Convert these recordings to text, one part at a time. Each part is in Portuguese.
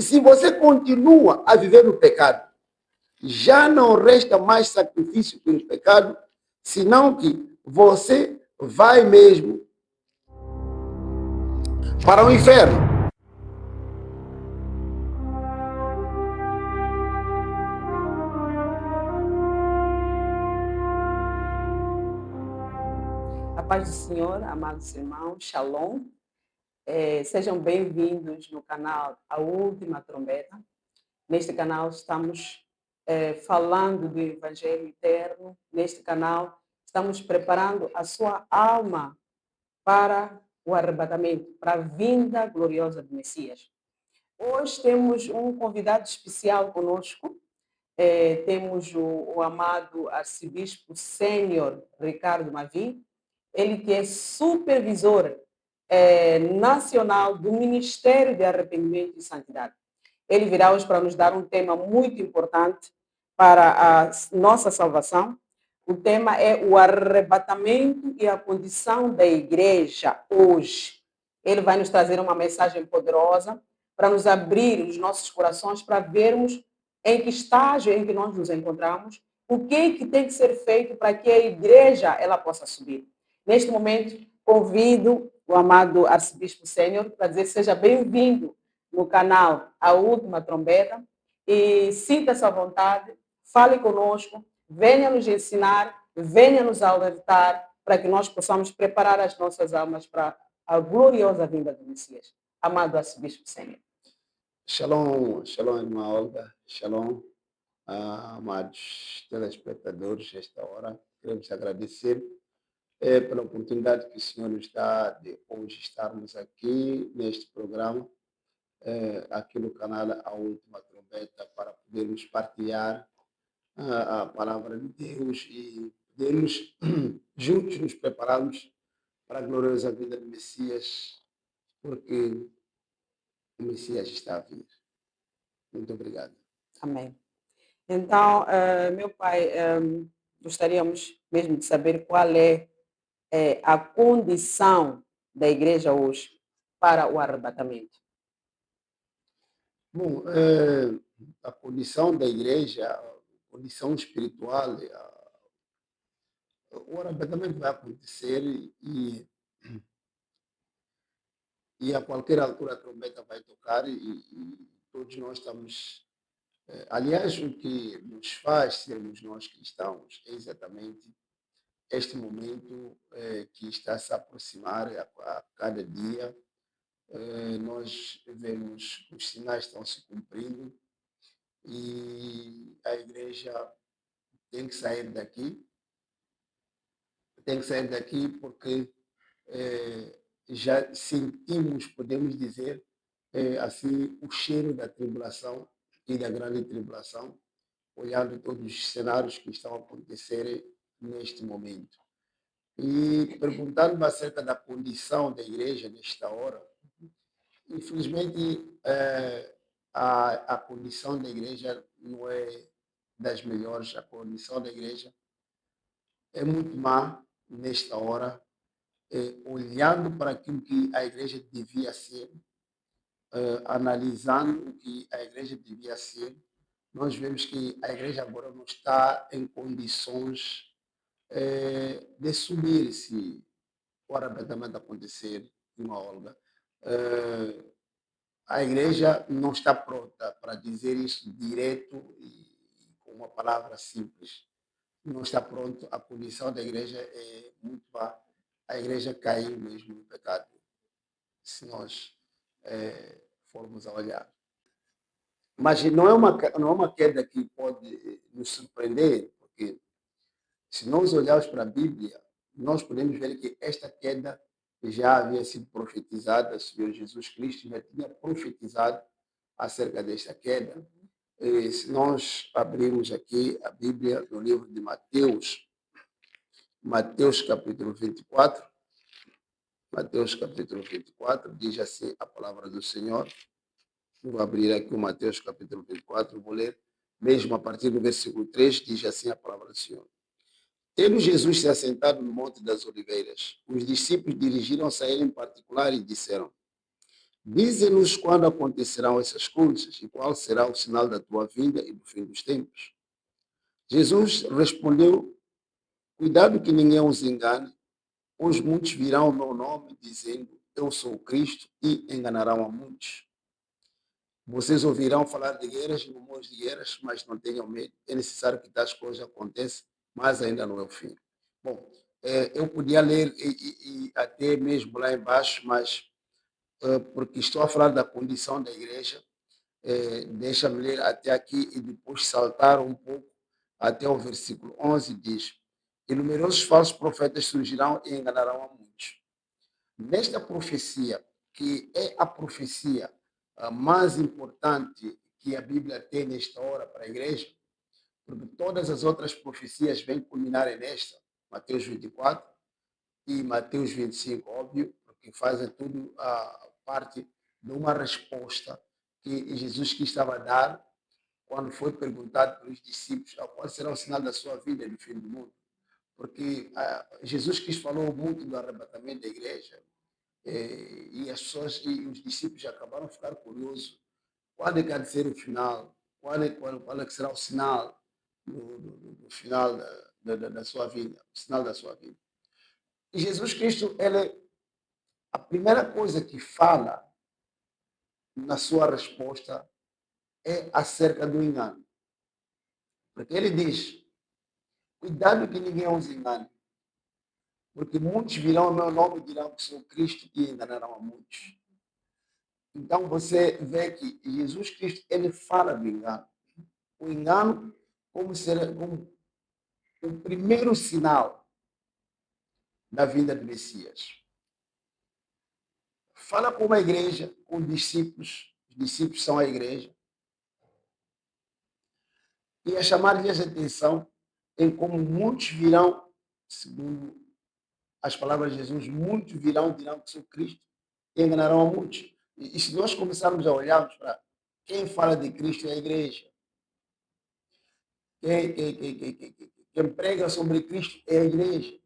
se você continua a viver no pecado, já não resta mais sacrifício pelo pecado, senão que você vai mesmo para o inferno. A paz do Senhor, amados irmãos, Shalom. Sejam bem-vindos no canal A Última Trombeta. Neste canal estamos falando do Evangelho Eterno. Neste canal estamos preparando a sua alma para o arrebatamento, para a vinda gloriosa do Messias. Hoje temos um convidado especial conosco. Temos o amado arcebispo sênior Ricardo Mavi, ele que é supervisor nacional do Ministério de Arrependimento e Santidade. Ele virá hoje para nos dar um tema muito importante para a nossa salvação. O tema é o arrebatamento e a condição da igreja hoje. Ele vai nos trazer uma mensagem poderosa para nos abrir os nossos corações para vermos em que estágio em que nós nos encontramos, o que tem que ser feito para que a igreja ela possa subir. Neste momento, convido o amado arcebispo sênior para dizer seja bem-vindo no canal A Última Trombeta e sinta-se à vontade, fale conosco, venha nos ensinar, venha nos alertar para que nós possamos preparar as nossas almas para a gloriosa vinda do Messias. Amado arcebispo sênior. Shalom, shalom, irmã Olga, shalom, amados telespectadores, esta hora. Queremos agradecer pela oportunidade que o Senhor nos dá de hoje estarmos aqui neste programa, aqui no canal A Última Trombeta, para podermos partilhar a palavra de Deus e podermos juntos nos prepararmos para a gloriosa vida do Messias, porque o Messias está a vir. Muito obrigado. Amém. Então, meu pai, gostaríamos mesmo de saber qual é a condição da igreja hoje para o arrebatamento. Bom, a condição da igreja, a condição espiritual, o arrebatamento vai acontecer e a qualquer altura a trombeta vai tocar e todos nós estamos. Aliás, o que nos faz sermos nós cristãos é exatamente este momento que está a se aproximar a cada dia. Nós vemos os sinais estão se cumprindo e a igreja tem que sair daqui, porque já sentimos, podemos dizer, assim, o cheiro da tribulação e da grande tribulação, olhando todos os cenários que estão a acontecer neste momento. E perguntando-me acerca da condição da igreja nesta hora, infelizmente, a condição da igreja não é das melhores. A condição da igreja é muito má nesta hora, olhando para aquilo que a igreja devia ser, analisando o que a igreja devia ser, nós vemos que a igreja agora não está em condições de subir se o arrebatamento acontecer, irmã Olga. A igreja não está pronta para dizer isso direto e com uma palavra simples. Não está pronto, a condição da igreja é muito má. A igreja caiu mesmo no pecado, se nós formos a olhar. Mas não é uma queda que pode nos surpreender, porque se nós olharmos para a Bíblia, nós podemos ver que esta queda já havia sido profetizada, o Senhor Jesus Cristo já tinha profetizado acerca desta queda. E se nós abrirmos aqui a Bíblia no livro de Mateus, Mateus capítulo 24, Mateus capítulo 24, diz assim a palavra do Senhor. Vou abrir aqui o Mateus capítulo 24, vou ler mesmo a partir do versículo 3, diz assim a palavra do Senhor. Tendo Jesus se assentado no Monte das Oliveiras, os discípulos dirigiram-se a ele em particular e disseram: Dize-nos quando acontecerão essas coisas e qual será o sinal da tua vinda e do fim dos tempos. Jesus respondeu: cuidado que ninguém os engane, pois muitos virão ao meu nome dizendo: eu sou o Cristo, e enganarão a muitos. Vocês ouvirão falar de guerras e rumores de guerras, mas não tenham medo. É necessário que tais coisas aconteçam, mas ainda não é o fim. Bom, eu podia ler e até mesmo lá embaixo, mas porque estou a falar da condição da igreja, deixa-me ler até aqui e depois saltar um pouco até o versículo 11, diz: e numerosos falsos profetas surgirão e enganarão a muitos. Nesta profecia, que é a profecia mais importante que a Bíblia tem nesta hora para a igreja, porque todas as outras profecias vêm culminar nesta, Mateus 24 e Mateus 25, óbvio, porque fazem tudo a parte de uma resposta que Jesus quis estava a dar quando foi perguntado pelos discípulos qual será o sinal da sua vida e do fim do mundo. Porque Jesus quis falou muito do arrebatamento da igreja, e as pessoas e os discípulos acabaram a ficar curiosos. Qual é que há de ser o final? Qual é que será o sinal do final da sua vida? O sinal da sua vida. E Jesus Cristo, ele, a primeira coisa que fala na sua resposta é acerca do engano. Porque ele diz: cuidado que ninguém os engane, porque muitos virão ao meu nome e dirão que sou Cristo e enganarão a muitos. Então você vê que Jesus Cristo ele fala do engano. O engano como o primeiro sinal da vinda do Messias. Fala com a igreja, com os discípulos são a igreja, e a chamar-lhes a atenção em como muitos virão, segundo as palavras de Jesus, muitos virão, dirão que sou Cristo, e enganarão a muitos. E se nós começarmos a olharmos para quem fala de Cristo é a igreja, quem prega sobre Cristo é a igreja.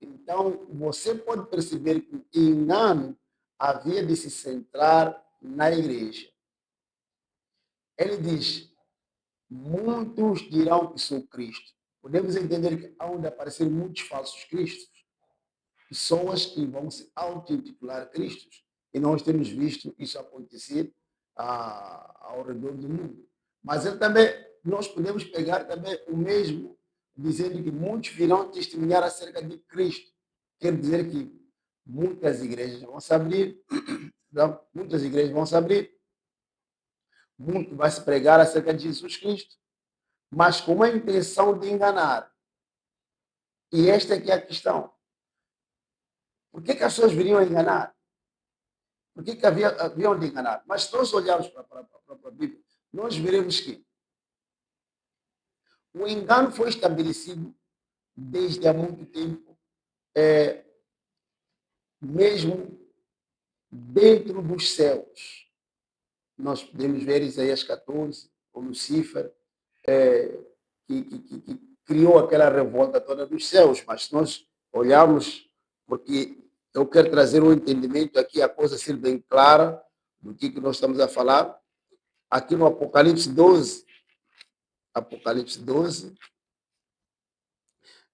Então, você pode perceber que o engano havia de se centrar na igreja. Ele diz: muitos dirão que sou Cristo. Podemos entender que há onde aparecer muitos falsos cristos, pessoas que vão se auto-intitular Cristos. E nós temos visto isso acontecer ao redor do mundo. Mas ele também, nós podemos pegar também o mesmo, dizendo que muitos virão testemunhar acerca de Cristo. Quer dizer que muitas igrejas vão se abrir, muitas igrejas vão se abrir, muito vai se pregar acerca de Jesus Cristo, mas com a intenção de enganar. E esta é que é a questão. Por que as pessoas viriam a enganar? Por que haviam de enganar? Mas se nós olharmos para a própria Bíblia, nós veremos que o engano foi estabelecido desde há muito tempo, mesmo dentro dos céus. Nós podemos ver Isaías 14, o Lucifer, que criou aquela revolta toda dos céus, mas se nós olharmos, porque eu quero trazer um entendimento aqui, a coisa ser bem clara do que nós estamos a falar, aqui no Apocalipse 12,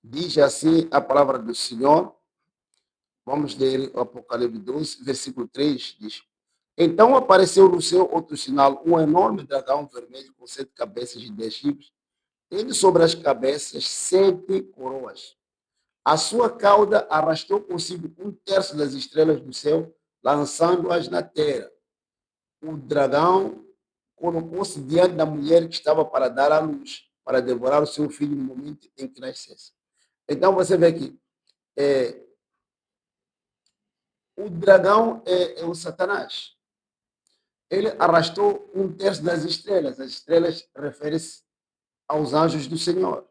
diz assim a palavra do Senhor. Vamos ler o Apocalipse 12, versículo 3, diz: então apareceu no céu outro sinal, um enorme dragão vermelho com 7 cabeças e 10 chifres, tendo sobre as cabeças 7 coroas. A sua cauda arrastou consigo 1/3 das estrelas do céu, lançando-as na terra. O dragão colocou-se diante da mulher que estava para dar à luz, para devorar o seu filho no momento em que nascesse. Então você vê que o dragão é o Satanás. Ele arrastou 1/3 das estrelas. As estrelas referem-se aos anjos do Senhor.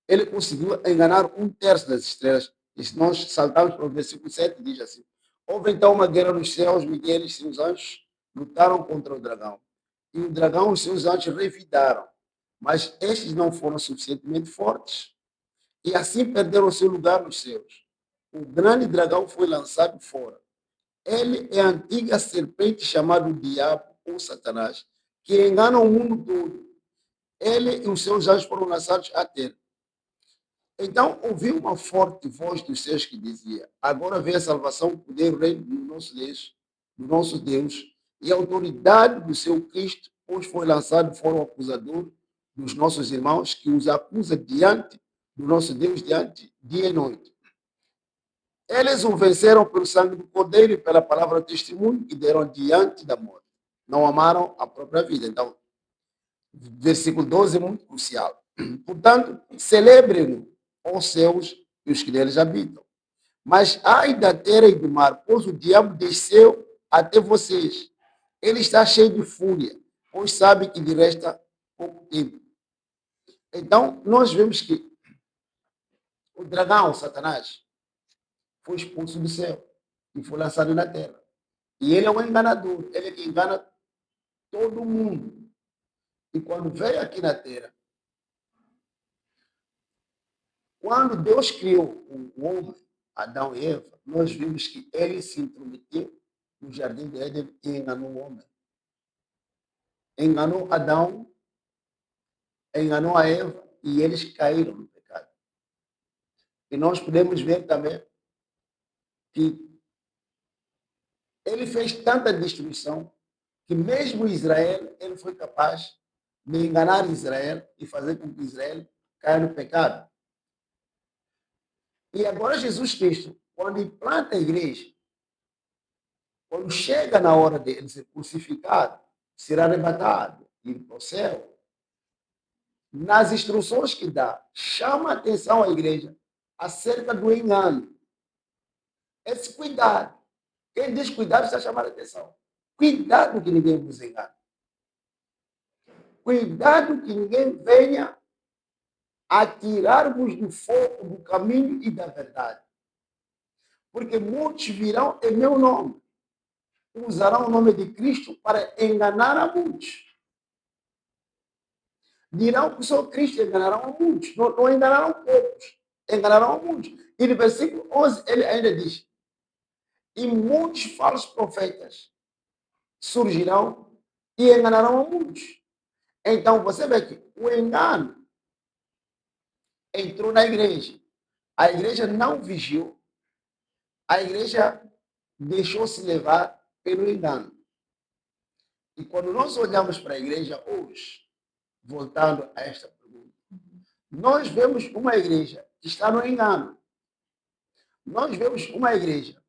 Ele conseguiu enganar 1/3 das estrelas. E se nós saltarmos para o versículo 7, diz assim: houve então uma guerra nos céus, Miguel e seus anjos lutaram contra o dragão. E o dragão e os seus anjos revidaram, mas estes não foram suficientemente fortes. E assim perderam o seu lugar nos céus. O grande dragão foi lançado fora, Ele é a antiga serpente chamada Diabo ou Satanás, que engana o mundo todo. Ele e os seus anjos foram lançados à terra. Então, ouvi uma forte voz dos céus que dizia: agora vem a salvação, o poder, o reino do nosso Deus, e a autoridade do seu Cristo, pois foi lançado fora o acusador dos nossos irmãos, que os acusa diante do nosso Deus, diante dia e noite. Eles o venceram pelo sangue do Cordeiro e pela palavra do testemunho que deram diante da morte. Não amaram a própria vida. Então, versículo 12 é muito crucial. Portanto, celebrem-no, os céus e os que neles habitam. Mas ai da terra e do mar, pois o diabo desceu até vocês. Ele está cheio de fúria, pois sabe que lhe resta pouco tempo. Então, nós vemos que o dragão, Satanás, foi expulso do céu e foi lançado na terra. E ele é um enganador, ele é que engana todo mundo. E quando veio aqui na terra, quando Deus criou o homem, Adão e Eva, nós vimos que ele se intrometeu no jardim de Éden e enganou o homem. Enganou Adão, enganou a Eva e eles caíram no pecado. E nós podemos ver também que ele fez tanta destruição que mesmo Israel, ele foi capaz de enganar Israel e fazer com que Israel caia no pecado. E agora Jesus Cristo, quando implanta a igreja, quando chega na hora de ele ser crucificado, será arrebatado, ir para o céu, nas instruções que dá, chama a atenção à igreja acerca do engano. Esse cuidado. Quem diz cuidado está chamando a atenção. Cuidado que ninguém vos engane. Cuidado que ninguém venha a tirar-vos do foco, do caminho e da verdade. Porque muitos virão em meu nome. Usarão o nome de Cristo para enganar a muitos. Dirão que sou Cristo e enganarão a muitos. Não enganarão poucos, enganarão a muitos. E no versículo 11 ele ainda diz: e muitos falsos profetas surgirão e enganarão a muitos. Então você vê que o engano entrou na igreja. A igreja não vigiou. A igreja deixou-se levar pelo engano. E quando nós olhamos para a igreja hoje, voltando a esta pergunta, nós vemos uma igreja que está no engano. Nós vemos uma igreja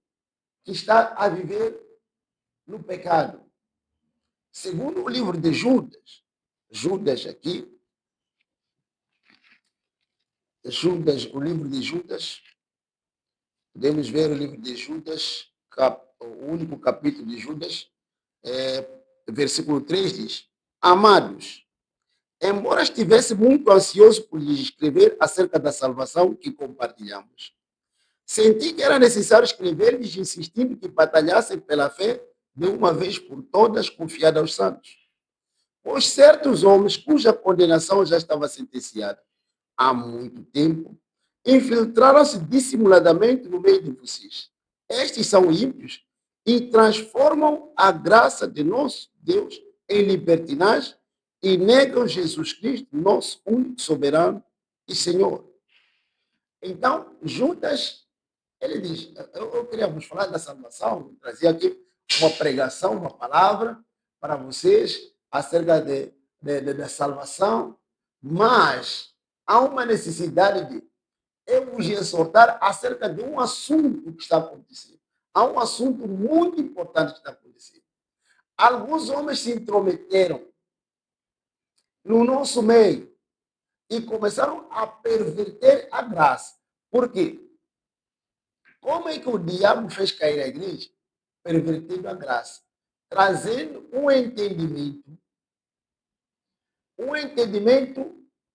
que está a viver no pecado. Segundo o livro de Judas, Judas aqui, o livro de Judas, podemos ver o livro de Judas, o único capítulo de Judas, versículo 3 diz: amados, embora estivesse muito ansioso por lhes escrever acerca da salvação que compartilhamos, senti que era necessário escrever-lhes insistindo que batalhassem pela fé de uma vez por todas, confiada aos santos. Pois certos homens, cuja condenação já estava sentenciada há muito tempo, infiltraram-se dissimuladamente no meio de vocês. Estes são ímpios e transformam a graça de nosso Deus em libertinagem e negam Jesus Cristo, nosso único soberano e Senhor. Então, Judas, ele diz, eu queria vos falar da salvação, trazer aqui uma pregação, uma palavra para vocês acerca da salvação, mas há uma necessidade de eu vos exortar acerca de um assunto que está acontecendo. Há um assunto muito importante que está acontecendo. Alguns homens se intrometeram no nosso meio e começaram a perverter a graça. Por quê? Como é que o diabo fez cair a igreja? Pervertendo a graça, trazendo um entendimento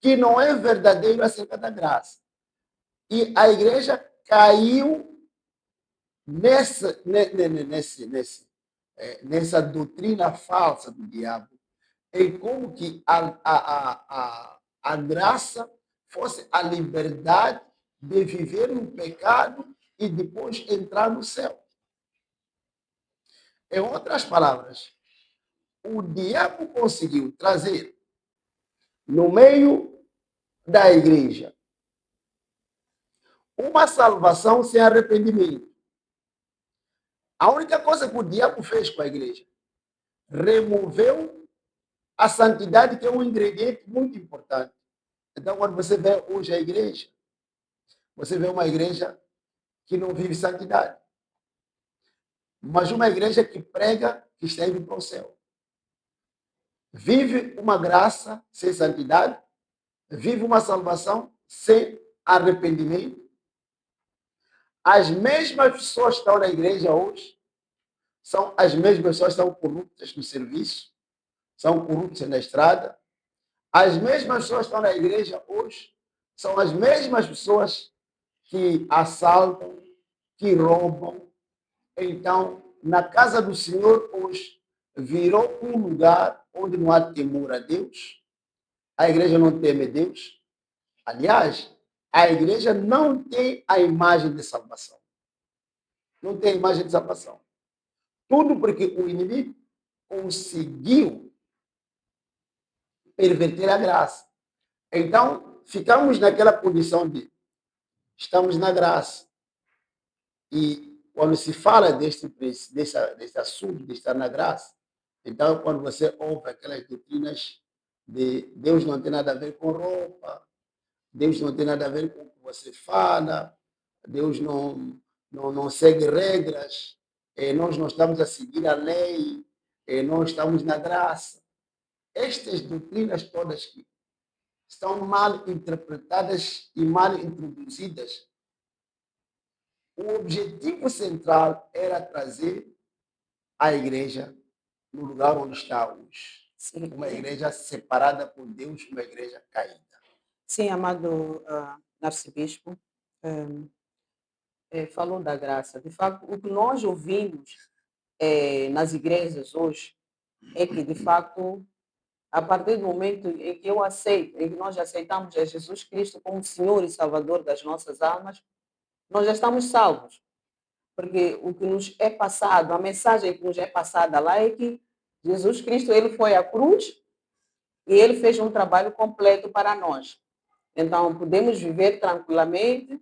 que não é verdadeiro acerca da graça. E a igreja caiu nessa doutrina falsa do diabo, em como que a graça fosse a liberdade de viver no pecado e depois entrar no céu. Em outras palavras, o diabo conseguiu trazer no meio da igreja uma salvação sem arrependimento. A única coisa que o diabo fez com a igreja, removeu a santidade, que é um ingrediente muito importante. Então, quando você vê hoje a igreja, você vê uma igreja que não vive santidade, mas uma igreja que prega que está indo para o céu. Vive uma graça sem santidade, vive uma salvação sem arrependimento. As mesmas pessoas que estão na igreja hoje são as mesmas pessoas que estão corruptas no serviço, são corruptas na estrada. As mesmas pessoas que estão na igreja hoje são as mesmas pessoas que assaltam, que roubam. Então, na casa do Senhor hoje virou um lugar onde não há temor a Deus. A igreja não teme Deus. Aliás, a igreja não tem a imagem de salvação. Não tem a imagem de salvação. Tudo porque o inimigo conseguiu perverter a graça. Então, ficamos naquela condição de estamos na graça. E quando se fala desse assunto de estar na graça, então, quando você ouve aquelas doutrinas de Deus não tem nada a ver com roupa, Deus não tem nada a ver com o que você fala, Deus não segue regras, nós não estamos a seguir a lei, nós estamos na graça. Estas doutrinas todas que estão mal interpretadas e mal introduzidas, o objetivo central era trazer a igreja no lugar onde está hoje. Sim, Uma igreja separada por Deus, uma igreja caída. sim, amado arcebispo, falou da graça. De fato, o que nós ouvimos nas igrejas hoje é que, de fato, a partir do momento em que eu aceito, em que nós aceitamos a Jesus Cristo como Senhor e Salvador das nossas almas, nós já estamos salvos. Porque o que nos é passado, a mensagem que nos é passada lá é que Jesus Cristo, ele foi à cruz e ele fez um trabalho completo para nós. Então, podemos viver tranquilamente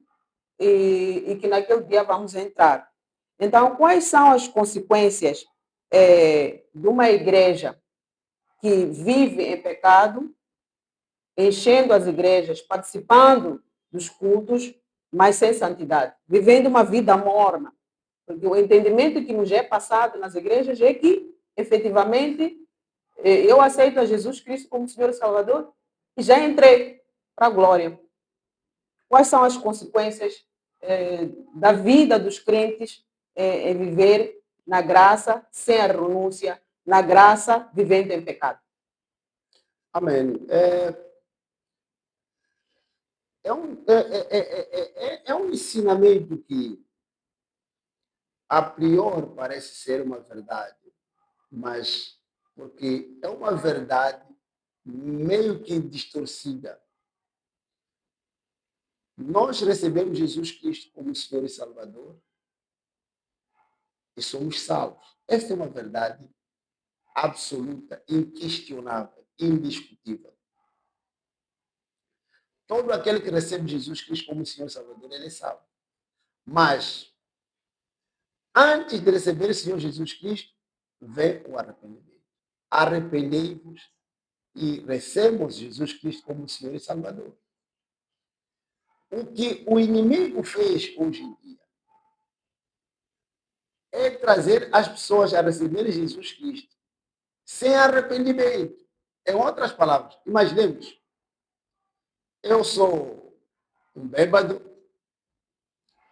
e que naquele dia vamos entrar. Então, quais são as consequências de uma igreja que vive em pecado, enchendo as igrejas, participando dos cultos, mas sem santidade, vivendo uma vida morna? Porque o entendimento que nos é passado nas igrejas é que, efetivamente, eu aceito a Jesus Cristo como Senhor e Salvador e já entrei para a glória. Quais são as consequências da vida dos crentes em viver na graça, sem a renúncia, na graça, vivendo em pecado? Amém. É um ensinamento que, a priori, parece ser uma verdade, mas porque é uma verdade meio que distorcida. Nós recebemos Jesus Cristo como Senhor e Salvador e somos salvos. Esta é uma verdade absoluta, inquestionável, indiscutível. Todo aquele que recebe Jesus Cristo como Senhor e Salvador, ele é salvo. Mas, antes de receber o Senhor Jesus Cristo, vem o arrependimento. Arrependei-vos e recebamos Jesus Cristo como Senhor e Salvador. O que o inimigo fez hoje em dia é trazer as pessoas a receber Jesus Cristo sem arrependimento. Em outras palavras, imaginemos, eu sou um bêbado,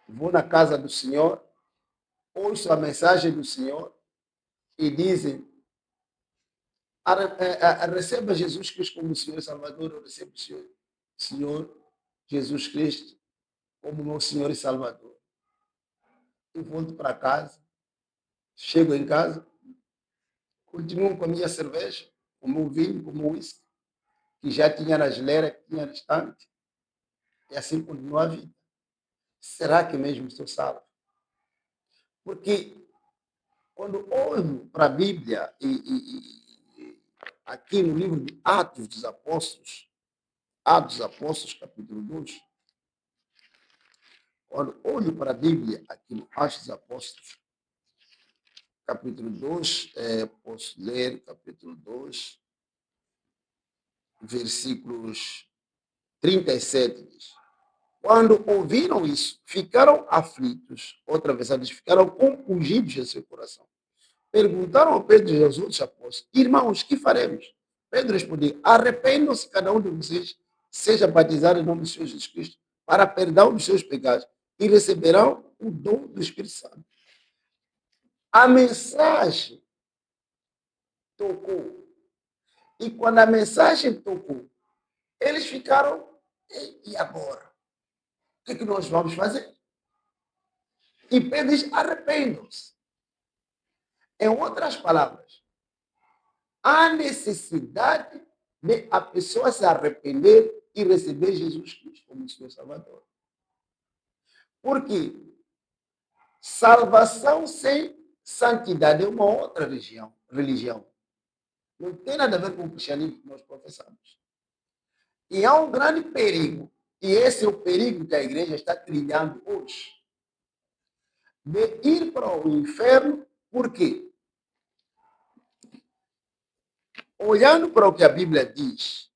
vou na casa do Senhor, ouço a mensagem do Senhor e dizem: receba Jesus Cristo como Senhor e Salvador, eu recebo o Senhor Jesus Cristo como meu Senhor e Salvador. Eu volto para casa, chego em casa, continuo com a minha cerveja, com o meu vinho, com o meu whisky, que já tinha na geleira, que tinha na estante, e assim continua a vida. Será que mesmo estou salvo? Porque Quando olho para a Bíblia e aqui no livro de Atos dos Apóstolos, capítulo 2, quando olho para a Bíblia aqui no Atos dos Apóstolos, capítulo 2, posso ler capítulo 2, versículos 37, diz: quando ouviram isso, ficaram aflitos, outra vez, eles ficaram compungidos em seu coração. Perguntaram ao Pedro e aos outros apóstolos: irmãos, que faremos? Pedro respondeu: arrependam-se cada um de vocês, seja batizado em nome do Senhor Jesus Cristo, para perdão dos seus pecados, e receberão o dom do Espírito Santo. A mensagem tocou. E quando a mensagem tocou, eles ficaram: e agora? O que é que nós vamos fazer? E Pedro diz: arrependam-se. Em outras palavras, há necessidade de a pessoa se arrepender e receber Jesus Cristo como seu Salvador. Porque salvação sem santidade é uma outra religião. Não tem nada a ver com o cristianismo que nós professamos. E há um grande perigo, e esse é o perigo que a igreja está trilhando hoje, de ir para o inferno. Por quê? Olhando para o que a Bíblia diz,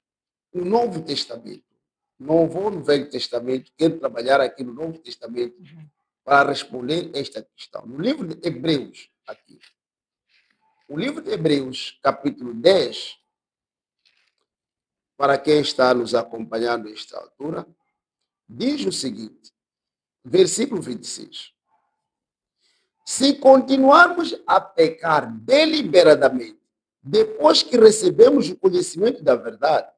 no Novo Testamento, não vou no Velho Testamento, quero trabalhar aqui no Novo Testamento para responder esta questão. No livro de Hebreus, aqui, o livro de Hebreus, capítulo 10, para quem está nos acompanhando a esta altura, diz o seguinte, versículo 26. Se continuarmos a pecar deliberadamente, depois que recebemos o conhecimento da verdade,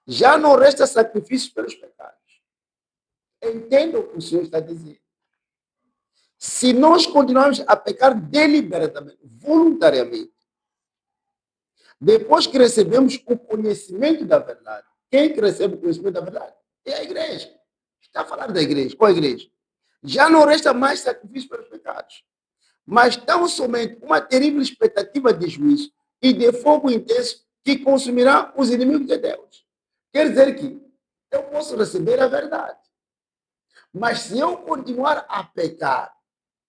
já não resta sacrifício pelos pecados. Entenda o que o Senhor está dizendo. Se nós continuarmos a pecar deliberadamente, voluntariamente, depois que recebemos o conhecimento da verdade, quem que recebe o conhecimento da verdade? É a igreja. Está falando da igreja. Qual a igreja? Já não resta mais sacrifício pelos pecados, mas tão somente uma terrível expectativa de juízo e de fogo intenso que consumirá os inimigos de Deus. Quer dizer que eu posso receber a verdade, mas se eu continuar a pecar,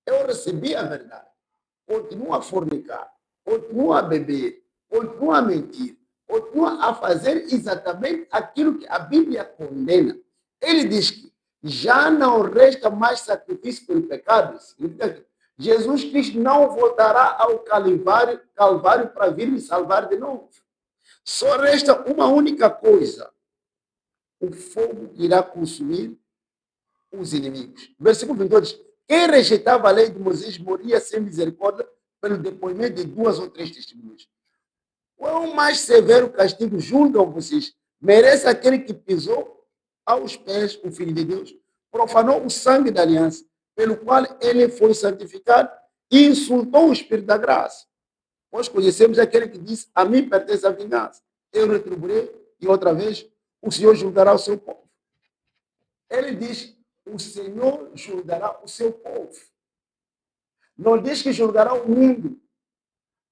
eu recebi a verdade, continuo a fornicar, continuo a beber, continuo a mentir, continuo a fazer exatamente aquilo que a Bíblia condena. Ele diz que já não resta mais sacrifício pelo pecado. Significa que Jesus Cristo não voltará ao Calvário para vir me salvar de novo. Só resta uma única coisa: o fogo irá consumir os inimigos. Versículo 22 diz: quem rejeitava a lei de Moisés moria sem misericórdia pelo depoimento de 2 ou 3 testemunhas. Quão mais severo castigo julgam vocês? Merece aquele que pisou aos pés o Filho de Deus, profanou o sangue da aliança, pelo qual ele foi santificado e insultou o Espírito da graça. Nós conhecemos aquele que disse: a mim pertence a vingança, eu retribuirei, e outra vez o Senhor julgará o seu povo. Ele diz: o Senhor julgará o seu povo. Não diz que julgará o mundo.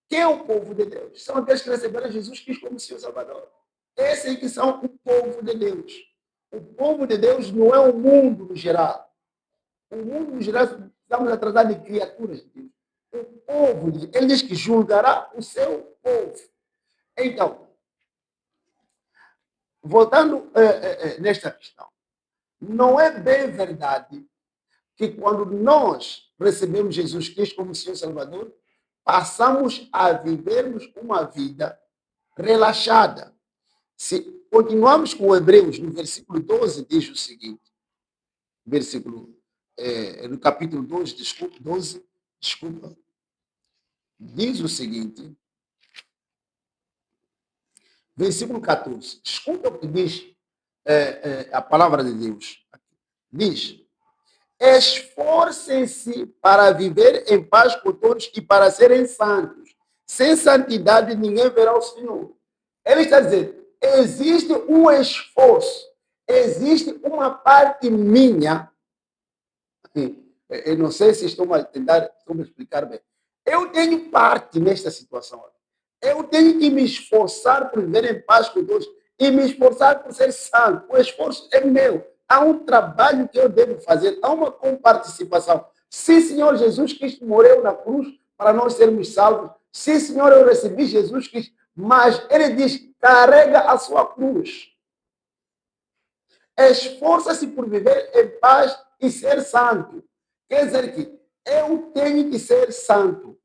Quem é o povo de Deus? São aqueles que receberam Jesus Cristo como seu Salvador. Esses aí que são o povo de Deus. O povo de Deus não é o mundo no geral. O mundo no geral, estamos atrasados de criaturas de Deus. O povo de Deus, ele diz que julgará o seu povo. Então, voltando nesta questão, não é bem verdade que quando nós recebemos Jesus Cristo como Senhor Salvador, passamos a vivermos uma vida relaxada. Se continuamos com Hebreus, no versículo 12, diz o seguinte, no capítulo 12, diz o seguinte, versículo 14, escuta o que diz a palavra de Deus. Diz: esforcem-se para viver em paz com todos e para serem santos. Sem santidade ninguém verá o Senhor. Ele está dizendo, existe um esforço, existe uma parte minha, eu não sei se estou a tentar explicar bem, Eu tenho parte nesta situação. Eu tenho que me esforçar por viver em paz com Deus e me esforçar por ser santo. O esforço é meu. Há um trabalho que eu devo fazer, há uma comparticipação. Sim, Senhor, Jesus Cristo morreu na cruz para nós sermos salvos. Sim, Senhor, eu recebi Jesus Cristo, mas ele diz: carrega a sua cruz. Esforça-se por viver em paz e ser santo. Quer dizer que eu tenho que ser santo.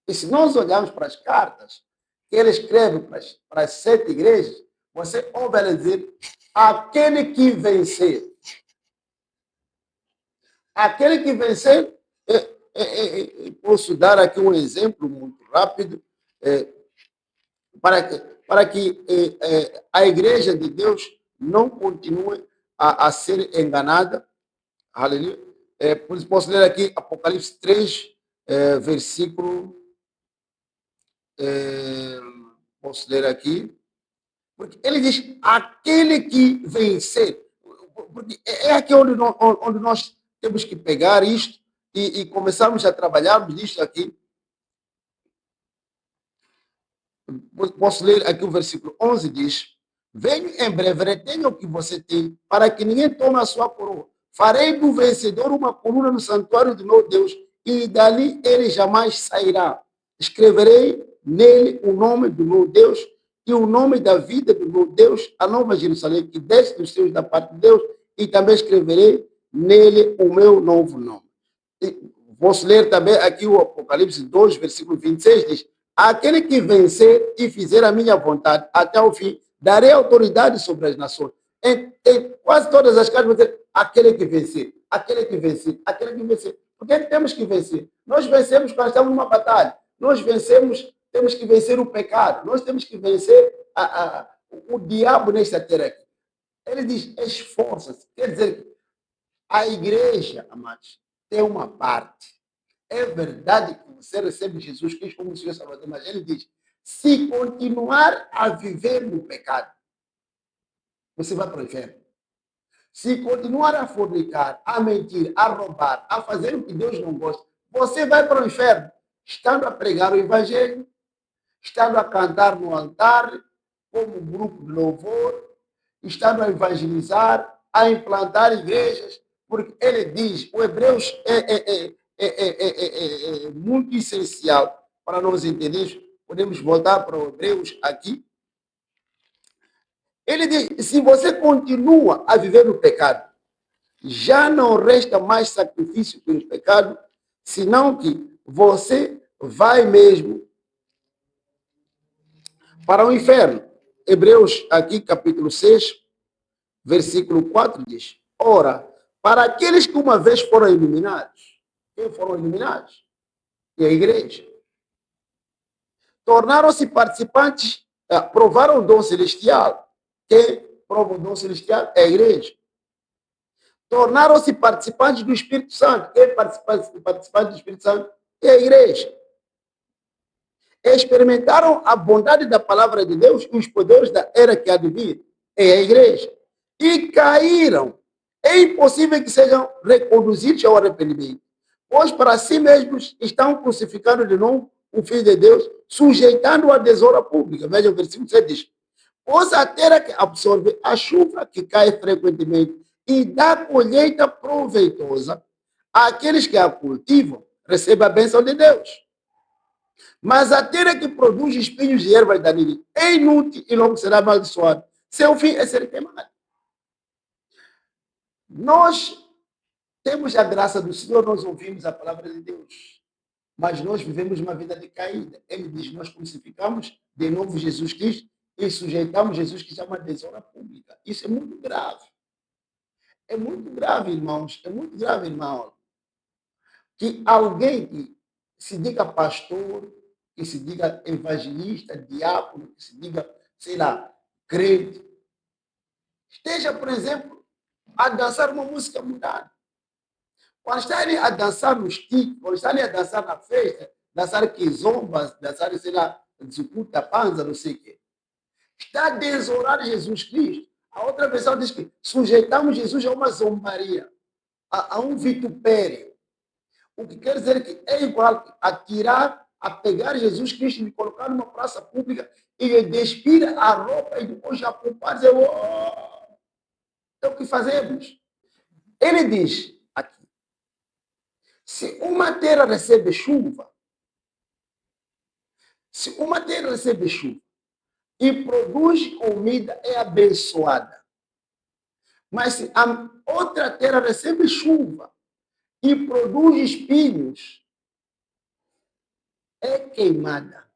E se nós olharmos para as cartas que ele escreve para as 7 igrejas, você ouve ele dizer: aquele que vencer. Aquele que vencer, posso dar aqui um exemplo muito rápido, é, para que a igreja de Deus não continue a ser enganada. Aleluia. Por isso, posso ler aqui Apocalipse 3, versículo. Posso ler aqui. Porque ele diz: aquele que vencer. Porque é aqui onde nós temos que pegar isto e começarmos a trabalharmos nisto aqui. Posso ler aqui o versículo 11, diz: venho em breve, retenha o que você tem, para que ninguém tome a sua coroa. Farei do vencedor uma coluna no santuário do meu Deus, e dali ele jamais sairá. Escreverei nele o nome do meu Deus e o nome da vida do meu Deus, a nova Jerusalém, que desce dos céus da parte de Deus, e também escreverei nele o meu novo nome. Posso ler também aqui o Apocalipse 2, versículo 26, diz: aquele que vencer e fizer a minha vontade até o fim, darei autoridade sobre as nações. Em quase todas as cartas, dizer, aquele que vencer, aquele que vencer, aquele que vencer. Por que temos que vencer? Nós vencemos quando estamos numa batalha. Nós vencemos, temos que vencer o pecado. Nós temos que vencer o diabo nesta terra aqui. Ele diz: esforça-se. Quer dizer, a igreja, amados, tem uma parte. É verdade que você recebe Jesus Cristo como Senhor Salvador, mas ele diz: se continuar a viver no pecado, você vai para o inferno. Se continuar a fornicar, a mentir, a roubar, a fazer o que Deus não gosta, você vai para o inferno. Estando a pregar o evangelho, estando a cantar no altar, como grupo de louvor, estando a evangelizar, a implantar igrejas, porque ele diz, o Hebreus é muito essencial para nós entendermos. Podemos voltar para o Hebreus aqui. Ele diz, se você continua a viver no pecado, já não resta mais sacrifício pelo pecado, senão que você vai mesmo para o inferno. Hebreus, aqui, capítulo 6, versículo 4, diz: ora, para aqueles que uma vez foram eliminados, quem foram eliminados? E a igreja. Tornaram-se participantes, provaram o dom celestial. Quem prova o dom celestial é a igreja. Tornaram-se participantes do Espírito Santo. Quem é participante do Espírito Santo é a igreja. Experimentaram a bondade da palavra de Deus e os poderes da era que há de vir. É a igreja. E caíram. É impossível que sejam reconduzidos ao arrependimento, pois para si mesmos estão crucificando de novo o Filho de Deus, sujeitando a desonra pública. Veja o versículo 7 diz: pois a terra que absorve a chuva que cai frequentemente e dá colheita proveitosa, aqueles que a cultivam recebem a bênção de Deus. Mas a terra que produz espinhos e ervas daninhas é inútil e logo será amaldiçoado. Seu fim é ser queimado. Nós temos a graça do Senhor, nós ouvimos a palavra de Deus, mas nós vivemos uma vida de caída. Ele diz: nós crucificamos de novo Jesus Cristo e sujeitamos Jesus Cristo a uma desonra pública. Isso é muito grave. É muito grave, irmãos. É muito grave, irmão. Que alguém que se diga pastor, que se diga evangelista, diácono, que se diga, sei lá, crente, esteja, por exemplo, a dançar uma música mudada. Quando estarem a dançar nos TIC, quando estarem a dançar na festa, dançar quizombas, dançar, sei lá, desoculta panza, não sei o quê. Está a desonrar Jesus Cristo. A outra versão diz que sujeitamos Jesus a uma zombaria, a um vitupério. O que quer dizer que é igual a tirar, a pegar Jesus Cristo e colocar numa praça pública e lhe despir a roupa e depois já poupar e dizer, oh, é o que fazemos. Ele diz aqui, se uma terra recebe chuva, se uma terra recebe chuva e produz comida, é abençoada. Mas se a outra terra recebe chuva e produz espinhos, é queimada.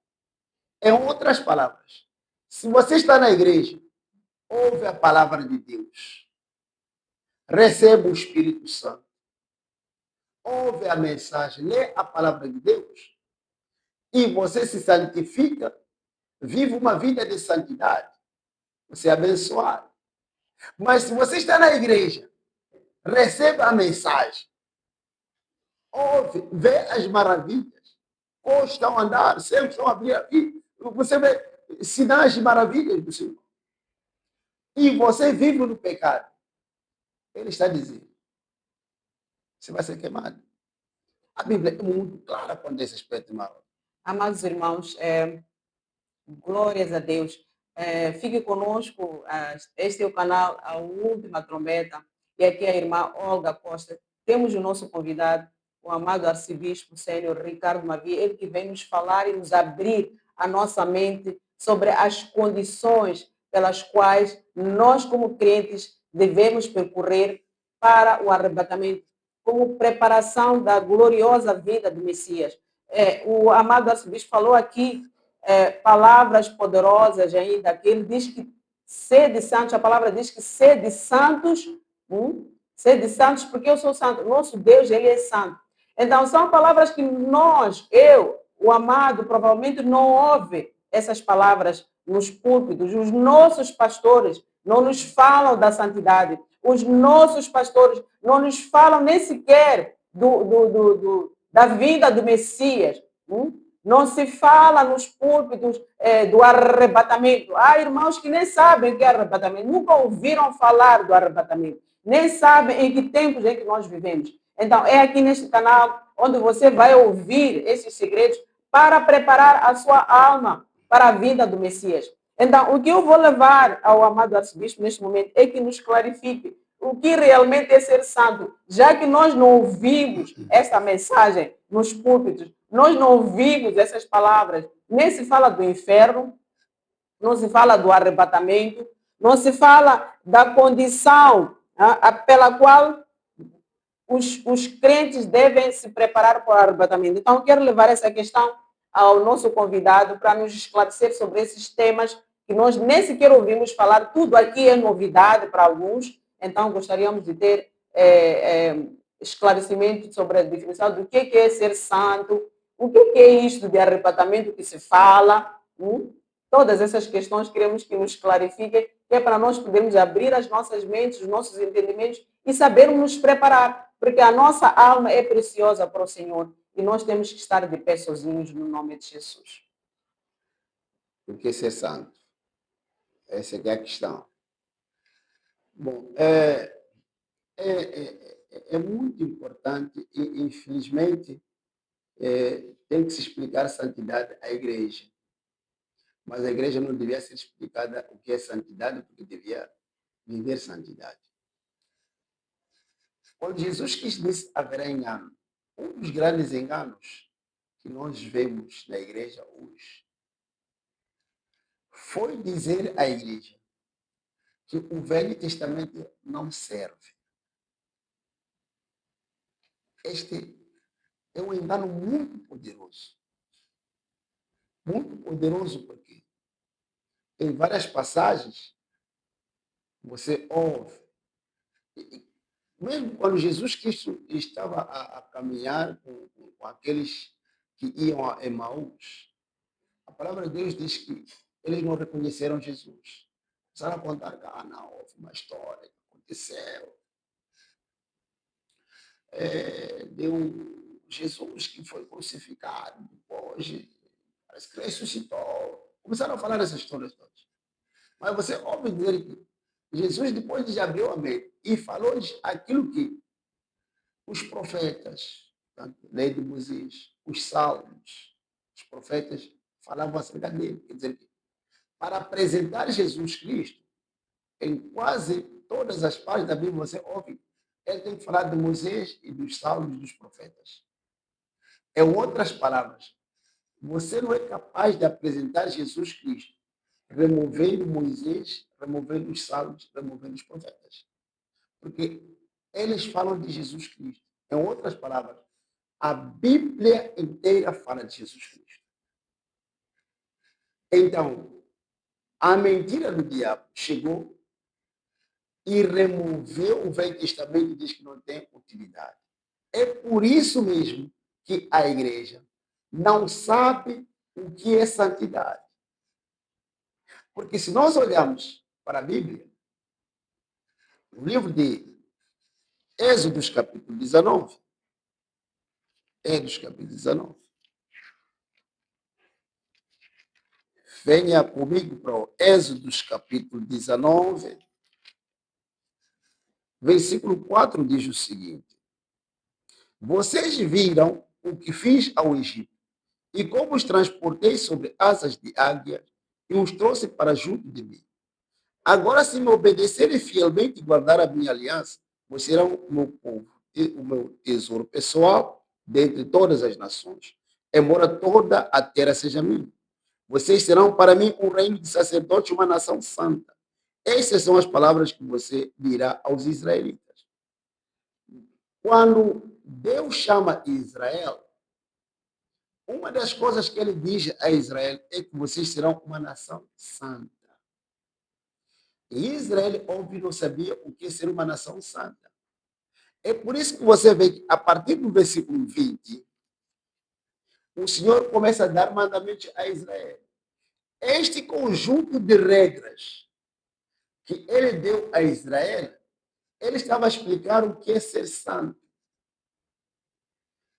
Em outras palavras, se você está na igreja, ouve a palavra de Deus, recebe o Espírito Santo, ouve a mensagem, lê a palavra de Deus, e você se santifica, vive uma vida de santidade, você é abençoado. Mas se você está na igreja, recebe a mensagem, ouve, vê as maravilhas, como estão a andar, sempre estão a abrir a vida, você vê sinais de maravilhas do Senhor. E você vive no pecado. Ele está dizendo, você vai ser queimado. A Bíblia é muito clara quanto a esse aspecto, irmão. Amados irmãos, glórias a Deus. Fique conosco, este é o canal A Última Trombeta, e aqui a irmã Olga Costa. Temos o nosso convidado, o amado arcebispo sênior Ricardo Mavi, ele que vem nos falar e nos abrir a nossa mente sobre as condições pelas quais nós, como crentes, devemos percorrer para o arrebatamento, como preparação da gloriosa vida do Messias. O amado arcebispo falou aqui palavras poderosas ainda, que ele diz que sede santos, a palavra diz que sede santos, sede santos porque eu sou santo, nosso Deus, ele é santo. Então, são palavras que nós, o amado, provavelmente não ouve essas palavras nos púlpitos, os nossos pastores não nos falam da santidade, os nossos pastores não nos falam nem sequer da vinda do Messias. Não se fala nos púlpitos do arrebatamento. Há irmãos que nem sabem o que é arrebatamento, nunca ouviram falar do arrebatamento, nem sabem em que tempos é que nós vivemos. Então, é aqui neste canal onde você vai ouvir esses segredos para preparar a sua alma para a vinda do Messias. Então, o que eu vou levar ao amado arcebispo neste momento é que nos clarifique o que realmente é ser santo, já que nós não ouvimos essa mensagem nos púlpitos, nós não ouvimos essas palavras, nem se fala do inferno, não se fala do arrebatamento, não se fala da condição pela qual os crentes devem se preparar para o arrebatamento. Então, eu quero levar essa questão ao nosso convidado para nos esclarecer sobre esses temas que nós nem sequer ouvimos falar. Tudo aqui é novidade para alguns, então gostaríamos de ter esclarecimento sobre a definição do que é ser santo, o que é isto de arrebatamento que se fala. Todas essas questões queremos que nos clarifiquem, que é para nós podermos abrir as nossas mentes, os nossos entendimentos e sabermos nos preparar, porque a nossa alma é preciosa para o Senhor e nós temos que estar de pé sozinhos no nome de Jesus. Por que ser santo? Essa é a questão. Bom, é muito importante e, infelizmente, tem que se explicar santidade à igreja. Mas a igreja não devia ser explicada o que é santidade, porque devia viver santidade. Quando Jesus disse haverá engano, um dos grandes enganos que nós vemos na igreja hoje foi dizer à igreja que o Velho Testamento não serve. Este é um engano muito poderoso. Muito poderoso porque em várias passagens você ouve. Mesmo quando Jesus Cristo estava a caminhar com aqueles que iam a Emaús, a palavra de Deus diz que eles não reconheceram Jesus. Começaram a contar que não, houve uma história que aconteceu. Deu Jesus que foi crucificado, depois parece que ressuscitou. Começaram a falar essas histórias todas. Mas você ouve dizer que Jesus, depois de abriu a mente e falou aquilo que os profetas, Portanto, lei de Moisés, os salmos, os profetas falavam acerca dele. Quer dizer, para apresentar Jesus Cristo, em quase todas as páginas da Bíblia você ouve, ele tem que falar de Moisés e dos salmos dos profetas. Em outras palavras, você não é capaz de apresentar Jesus Cristo removendo Moisés, removendo os salmos, removendo os profetas. Porque eles falam de Jesus Cristo. Em outras palavras, a Bíblia inteira fala de Jesus Cristo. Então, a mentira do diabo chegou e removeu o Velho Testamento e diz que não tem utilidade. É por isso mesmo que a igreja não sabe o que é santidade. Porque se nós olharmos para a Bíblia, no livro de Êxodos, capítulo 19, Êxodos, capítulo 19, venha comigo para o Êxodos, capítulo 19, versículo 4 diz o seguinte: vocês viram o que fiz ao Egito, e como os transportei sobre asas de águia e os trouxe para junto de mim. Agora, se me obedecerem fielmente e guardar a minha aliança, vocês serão o meu povo, o meu tesouro pessoal dentre todas as nações, embora toda a terra seja minha. Vocês serão para mim um reino de sacerdotes e uma nação santa. Essas são as palavras que você dirá aos israelitas. Quando Deus chama Israel, uma das coisas que ele diz a Israel é que vocês serão uma nação santa. E Israel, óbvio, não sabia o que é ser uma nação santa. É por isso que você vê que, a partir do versículo 20, o Senhor começa a dar mandamentos a Israel. Este conjunto de regras que ele deu a Israel, ele estava a explicar o que é ser santo.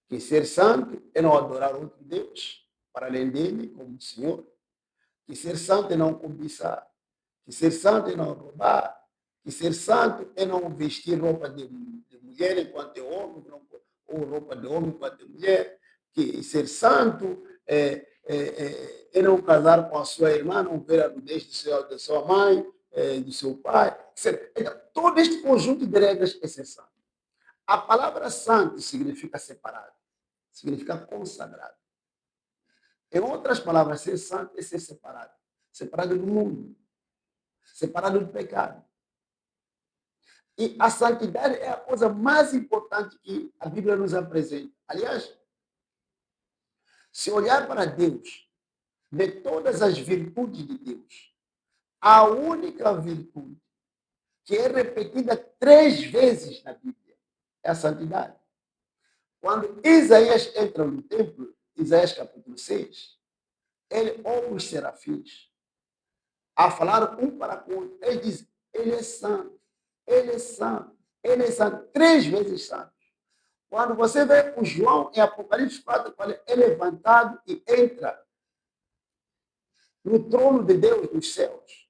Que ser santo é não adorar outro Deus, para além dele, como o Senhor. Que ser santo é não cobiçar. Que ser santo é não roubar. Que ser santo é não vestir roupa de mulher enquanto é homem, ou roupa de homem enquanto é mulher. Que ser santo é não casar com a sua irmã, não ver a nudez de sua mãe, do seu pai. Então, todo este conjunto de regras é ser santo. A palavra santo significa separado, significa consagrado. Em outras palavras, ser santo é ser separado. Separado do mundo, separado do pecado. E a santidade é a coisa mais importante que a Bíblia nos apresenta. Aliás, se olhar para Deus, de todas as virtudes de Deus, a única virtude que é repetida 3 vezes na Bíblia é a santidade. Quando Isaías entra no templo, Isaías capítulo 6, ele ouve os serafins a falar um para o outro. Ele diz, ele é santo, ele é santo, ele é santo, 3 vezes santo. Quando você vê o João em Apocalipse 4, quando é levantado e entra no trono de Deus dos céus,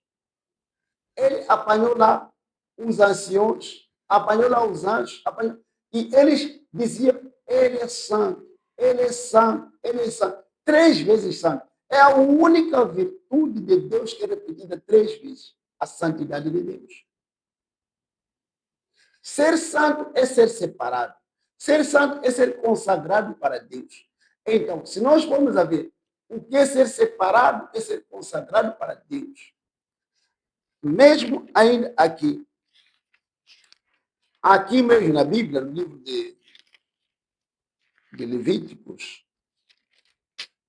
ele apanhou lá os anciões, apanhou lá os anjos, e eles diziam, ele é santo, ele é santo, ele é santo, 3 vezes santo. É a única virtude de Deus que é repetida 3 vezes, a santidade de Deus. Ser santo é ser separado. Ser santo é ser consagrado para Deus. Então, se nós formos a ver o que é ser separado, é ser consagrado para Deus. Mesmo ainda aqui mesmo na Bíblia, no livro de Levíticos,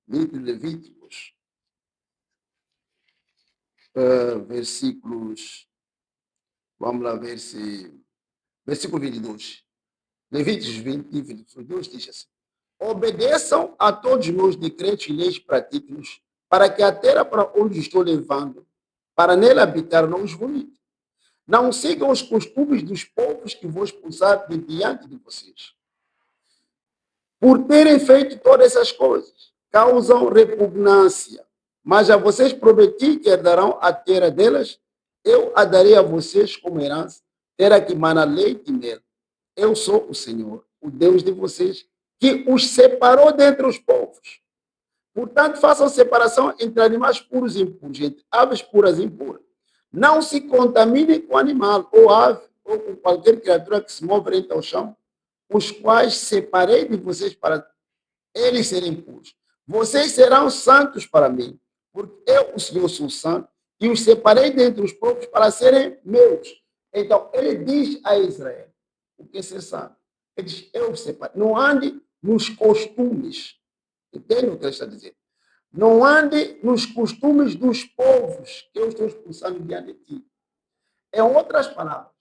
livro de Levíticos, versículos, vamos lá ver se, versículo 22. Levíticos 20, 22 diz assim: obedeçam a todos os meus decretos e leis pratiquem-nos, para que a terra para onde estou levando, para nela habitar, não os vomite. Não sigam os costumes dos povos que vou expulsar de diante de vocês. Por terem feito todas essas coisas, causam repugnância. Mas a vocês prometi que herdarão a terra delas, eu a darei a vocês como herança, terra que mana leite e mel. Eu sou o Senhor, o Deus de vocês, que os separou dentre os povos. Portanto, façam separação entre animais puros e impuros, entre aves puras e impuras. Não se contaminem com animal, ou ave, ou com qualquer criatura que se move rente ao chão, os quais separei de vocês para eles serem puros. Vocês serão santos para mim, porque eu, o Senhor, sou santo, e os separei dentre os povos para serem meus. Então, ele diz a Israel o que é ser santo. Ele diz, eu os separei. Não ande nos costumes. Entende o que ele está dizendo? Não ande nos costumes dos povos que eu estou expulsando diante de ti. Em outras palavras,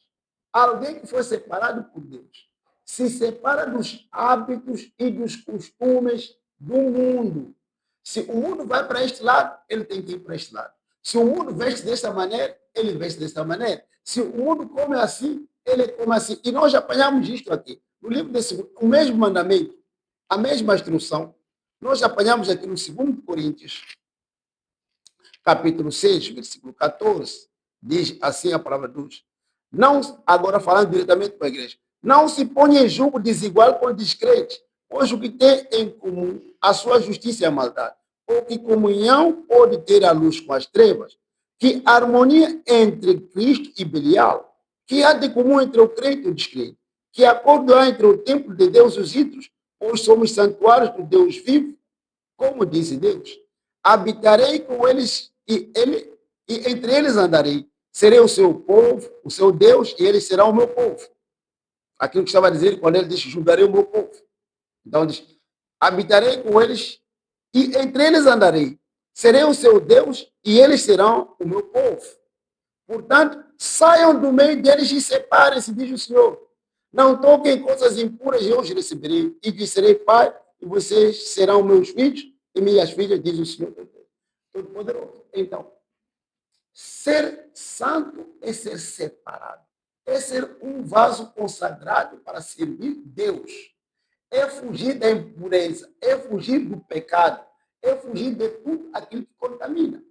alguém que foi separado por Deus se separa dos hábitos e dos costumes do mundo. Se o mundo vai para este lado, ele tem que ir para este lado. Se o mundo veste desta maneira, ele veste desta maneira. Se o mundo come assim, ele come assim. E nós apanhamos isto aqui. No livro desse, o mesmo mandamento, a mesma instrução, nós apanhamos aqui no 2 Coríntios, capítulo 6, versículo 14, diz assim a palavra de Deus. Não, agora falando diretamente para a igreja, não se ponha em julgo desigual com o descrente, pois o que tem em comum a sua justiça e a maldade, ou que comunhão pode ter a luz com as trevas, que harmonia entre Cristo e Belial, que há de comum entre o crente e o descrente, que acordo há entre o templo de Deus e os ídolos, pois somos santuários do Deus vivo, como disse Deus, habitarei com eles e entre eles andarei. Serei o seu povo, o seu Deus, e eles serão o meu povo. Aquilo que estava a dizer quando ele disse, julgarei o meu povo. Então diz, habitarei com eles e entre eles andarei. Serei o seu Deus e eles serão o meu povo. Portanto, saiam do meio deles e separem-se, diz o Senhor. Não toquem coisas impuras e eu os receberei. E que serei pai e vocês serão meus filhos e minhas filhas, diz o Senhor Todo-Poderoso. Então, ser santo é ser separado. É ser um vaso consagrado para servir Deus. É fugir da impureza, é fugir do pecado, é fugir de tudo aquilo que contamina.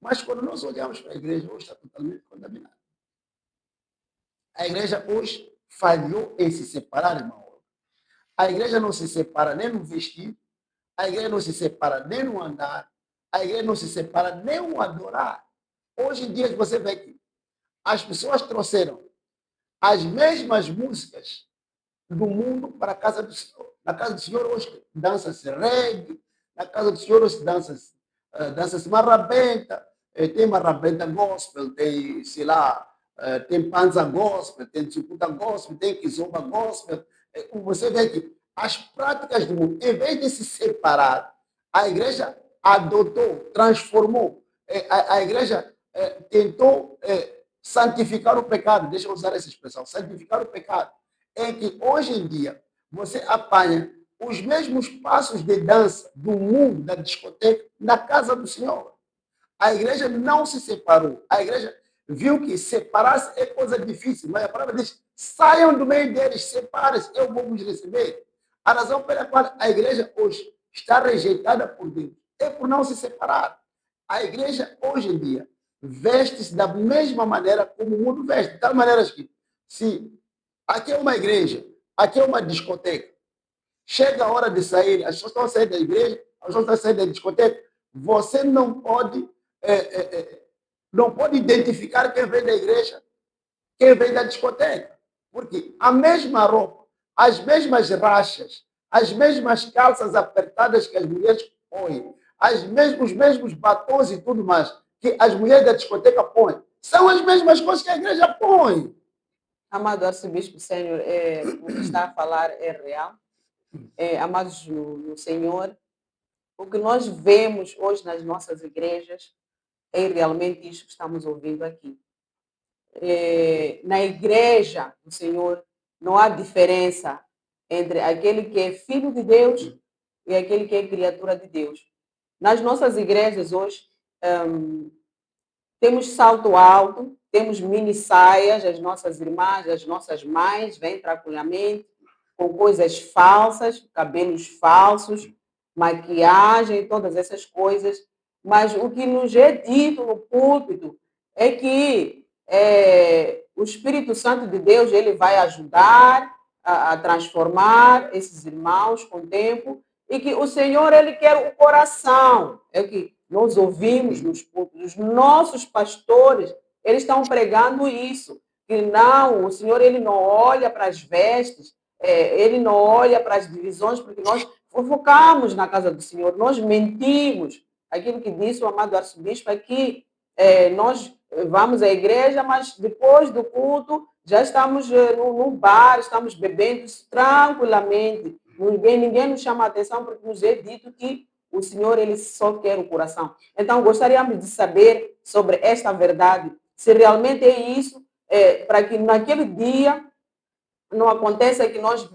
Mas quando nós olhamos para a igreja, hoje está totalmente contaminada. A igreja hoje falhou em se separar, irmão. A igreja não se separa nem no vestir, a igreja não se separa nem no andar, a igreja não se separa nem no adorar. Hoje em dia você vê que as pessoas trouxeram as mesmas músicas do mundo para a casa do Senhor. Na casa do Senhor hoje dança-se reggae, na casa do Senhor hoje dança-se marrabenta, tem marrabenta gospel, tem, sei lá, tem panza gospel, tem tsukuta gospel, tem kizomba gospel. Você vê que as práticas do mundo, em vez de se separar, a igreja adotou, transformou. A igreja tentou santificar o pecado, deixa eu usar essa expressão, santificar o pecado. É que hoje em dia você apanha os mesmos passos de dança do mundo, da discoteca, na casa do Senhor. A igreja não se separou. A igreja viu que separar-se é coisa difícil, mas a palavra diz, saiam do meio deles, separem-se, eu vou vos receber. A razão pela qual a igreja hoje está rejeitada por Deus é por não se separar. A igreja, hoje em dia, veste-se da mesma maneira como o mundo veste, de tal maneira que, se aqui é uma igreja, aqui é uma discoteca, chega a hora de sair, as pessoas estão a sair da igreja, as pessoas estão a sair da discoteca, você não pode identificar quem vem da igreja, quem vem da discoteca. Porque a mesma roupa, as mesmas rachas, as mesmas calças apertadas que as mulheres põem, os mesmos batons e tudo mais que as mulheres da discoteca põem, são as mesmas coisas que a igreja põe. Amado arcebispo sênior, o que está a falar é real. Amados no Senhor, o que nós vemos hoje nas nossas igrejas é realmente isso que estamos ouvindo aqui. Na igreja do Senhor não há diferença entre aquele que é filho de Deus e aquele que é criatura de Deus. Nas nossas igrejas hoje, temos salto alto, temos mini saias, as nossas irmãs, as nossas mães vêm tranquilamente com coisas falsas, cabelos falsos, maquiagem, todas essas coisas. Mas o que nos é dito no púlpito é que o Espírito Santo de Deus ele vai ajudar a transformar esses irmãos com o tempo e que o Senhor, Ele quer o coração. É o que nós ouvimos nos cultos. Os nossos pastores, eles estão pregando isso. Que não, o Senhor, Ele não olha para as vestes, Ele não olha para as divisões, porque nós fofocamos na casa do Senhor, nós mentimos. Aquilo que disse o amado arcebispo é que nós vamos à igreja, mas depois do culto já estamos no bar, estamos bebendo tranquilamente. Ninguém nos chama a atenção porque nos é dito que o Senhor ele só quer o coração. Então, gostaríamos de saber sobre esta verdade, se realmente é isso, para que naquele dia não aconteça que nós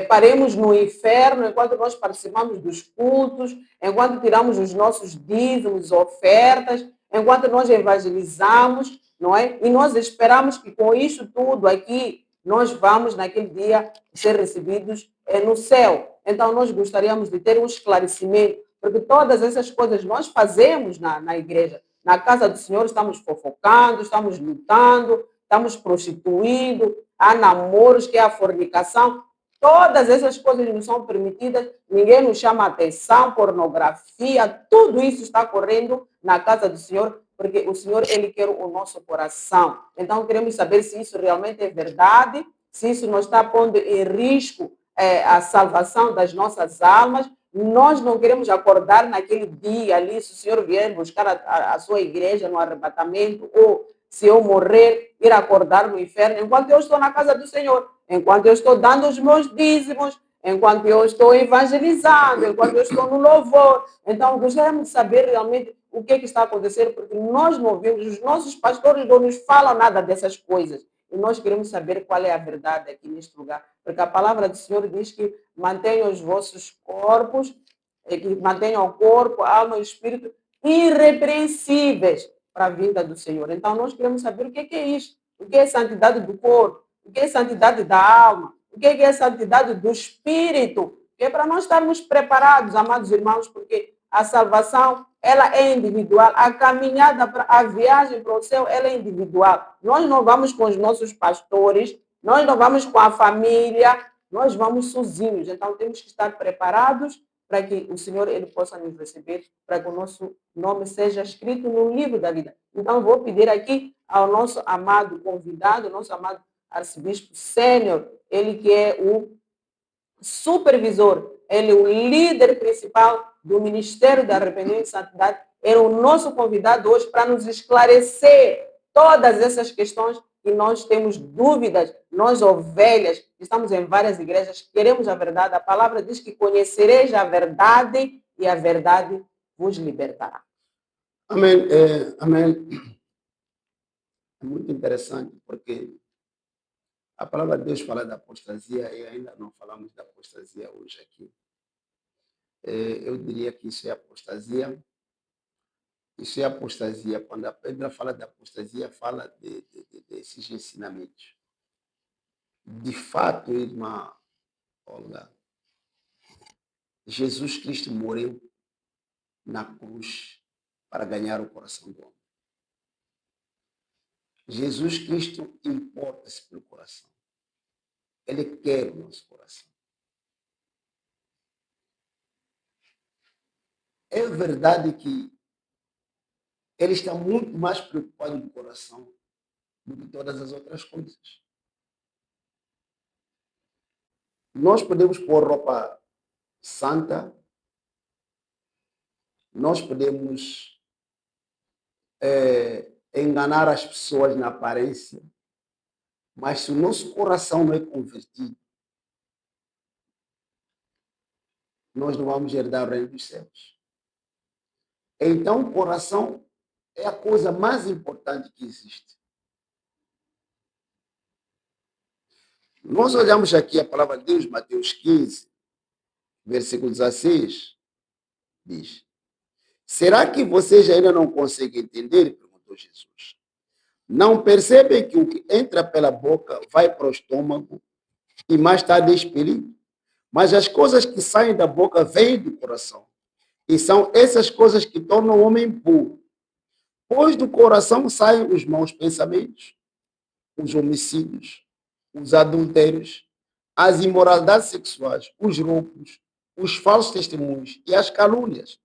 paremos no inferno enquanto nós participamos dos cultos, enquanto tiramos os nossos dízimos, ofertas, enquanto nós evangelizamos, não é? E nós esperamos que com isso tudo aqui nós vamos naquele dia ser recebidos no céu. Então nós gostaríamos de ter um esclarecimento, porque todas essas coisas nós fazemos na igreja. Na casa do Senhor estamos fofocando, estamos lutando, estamos prostituindo, há namoros, que é a fornicação. Todas essas coisas não são permitidas, ninguém nos chama a atenção, pornografia, tudo isso está correndo na casa do Senhor, porque o Senhor, Ele quer o nosso coração. Então, queremos saber se isso realmente é verdade, se isso não está pondo em risco a salvação das nossas almas. Nós não queremos acordar naquele dia ali, se o Senhor vier buscar a sua igreja no arrebatamento, ou se eu morrer, ir acordar no inferno, enquanto eu estou na casa do Senhor, enquanto eu estou dando os meus dízimos, enquanto eu estou evangelizando, enquanto eu estou no louvor. Então, gostaríamos de saber realmente o que está acontecendo, porque nós não ouvimos, os nossos pastores não nos falam nada dessas coisas. E nós queremos saber qual é a verdade aqui neste lugar. Porque a palavra do Senhor diz que mantenham os vossos corpos, que mantenham o corpo, a alma e o espírito irrepreensíveis para a vinda do Senhor. Então, nós queremos saber o que é isso. O que é santidade do corpo? O que é santidade da alma? O que é santidade do espírito? Que é para nós estarmos preparados, amados irmãos, porque a salvação ela é individual. A caminhada, a viagem para o céu, ela é individual. Nós não vamos com os nossos pastores, nós não vamos com a família, nós vamos sozinhos. Então, temos que estar preparados para que o Senhor ele possa nos receber, para que o nosso nome seja escrito no livro da vida. Então, vou pedir aqui ao nosso amado convidado, nosso amado arcebispo sênior, ele que é o supervisor, ele é o líder principal do Ministério da Arrependimento e Santidade, era o nosso convidado hoje para nos esclarecer todas essas questões que nós temos dúvidas, nós ovelhas, estamos em várias igrejas, queremos a verdade, a palavra diz que conhecereis a verdade e a verdade vos libertará. Amém. Amém. É muito interessante porque a palavra de Deus fala da apostasia e ainda não falamos da apostasia hoje aqui. Eu diria que isso é apostasia. Isso é apostasia. Quando a Bíblia fala de apostasia, fala desses ensinamentos. De fato, irmã Olga, Jesus Cristo morreu na cruz para ganhar o coração do homem. Jesus Cristo importa-se pelo coração. Ele quer o nosso coração. É verdade que ele está muito mais preocupado com o coração do que todas as outras coisas. Nós podemos pôr roupa santa, nós podemos enganar as pessoas na aparência, mas se o nosso coração não é convertido, nós não vamos herdar o reino dos céus. Então, o coração é a coisa mais importante que existe. Nós olhamos aqui a palavra de Deus, Mateus 15, versículo 16, diz: será que vocês ainda não conseguem entender? Perguntou Jesus. Não percebem que o que entra pela boca vai para o estômago e mais tarde é expelido? Mas as coisas que saem da boca vêm do coração. E são essas coisas que tornam o homem puro. Pois do coração saem os maus pensamentos, os homicídios, os adultérios, as imoralidades sexuais, os roubos, os falsos testemunhos e as calúnias.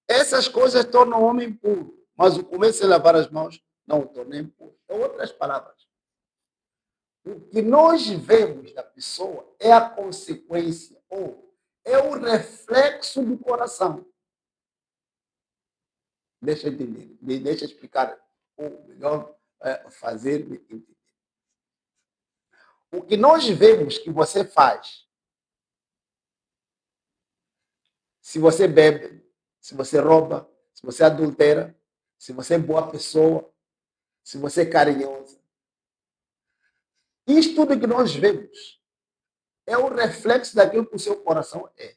Essas coisas tornam o homem impuro, mas o comer sem lavar as mãos não o torna impuro. Em outras palavras, o que nós vemos da pessoa é a consequência, ou é o reflexo do coração. Deixa eu entender, deixa eu explicar, ou melhor, fazer entender. O que nós vemos que você faz, se você bebe, se você rouba, se você adultera, se você é boa pessoa, se você é carinhosa, isso tudo que nós vemos é o reflexo daquilo que o seu coração é.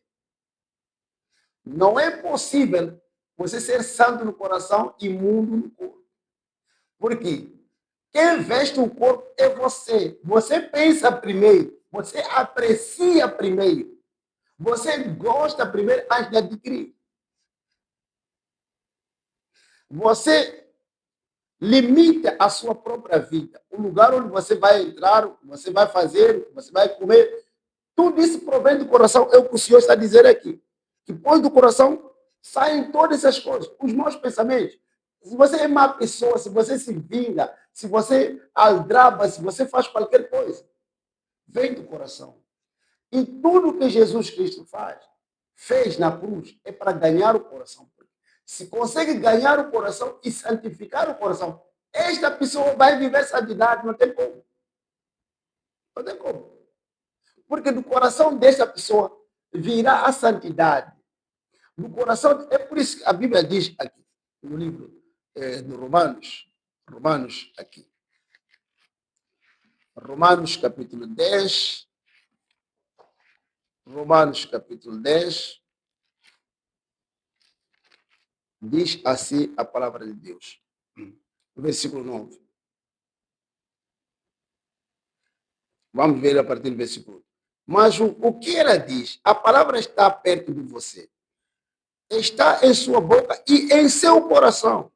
Não é possível você ser santo no coração e imundo no corpo. Por quê? Quem veste o corpo é você. Você pensa primeiro, você aprecia primeiro, você gosta primeiro antes de adquirir. Você limita a sua própria vida. O lugar onde você vai entrar, o que você vai fazer, o que você vai comer, tudo isso provém do coração. É o que o Senhor está dizendo aqui. Que depois do coração saem todas essas coisas, os maus pensamentos. Se você é má pessoa, se você se vinga, se você aldraba, se você faz qualquer coisa, vem do coração. E tudo que Jesus Cristo fez na cruz, é para ganhar o coração. Se consegue ganhar o coração e santificar o coração, esta pessoa vai viver santidade, não tem como. Não tem como. Porque do coração desta pessoa virá a santidade. No coração, é por isso que a Bíblia diz aqui, no livro de Romanos aqui. Romanos capítulo 10. Romanos capítulo 10. Diz assim a palavra de Deus. Versículo 9. Vamos ver a partir do versículo 8. Mas o que ela diz? A palavra está perto de você. Está em sua boca e em seu coração.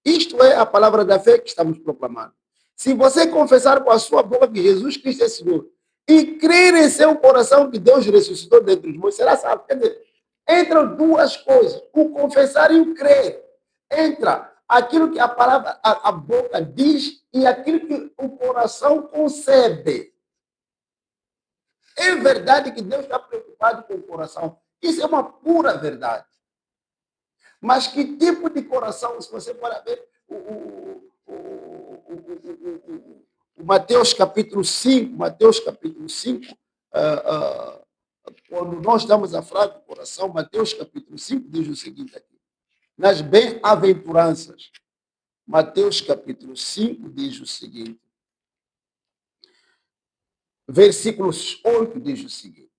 Isto é a palavra da fé que estamos proclamando. Se você confessar com a sua boca que Jesus Cristo é Senhor e crer em seu coração que Deus ressuscitou dentre os mortos, será salvo. Quer dizer, entram duas coisas, o confessar e o crer. Entra aquilo que a palavra, a boca diz e aquilo que o coração concebe. É verdade que Deus está preocupado com o coração. Isso é uma pura verdade. Mas que tipo de coração, se você for ver o Mateus capítulo 5, quando nós estamos a falar do coração, Mateus capítulo 5 diz o seguinte aqui, nas bem-aventuranças, Mateus capítulo 5 diz o seguinte, versículos 8 diz o seguinte,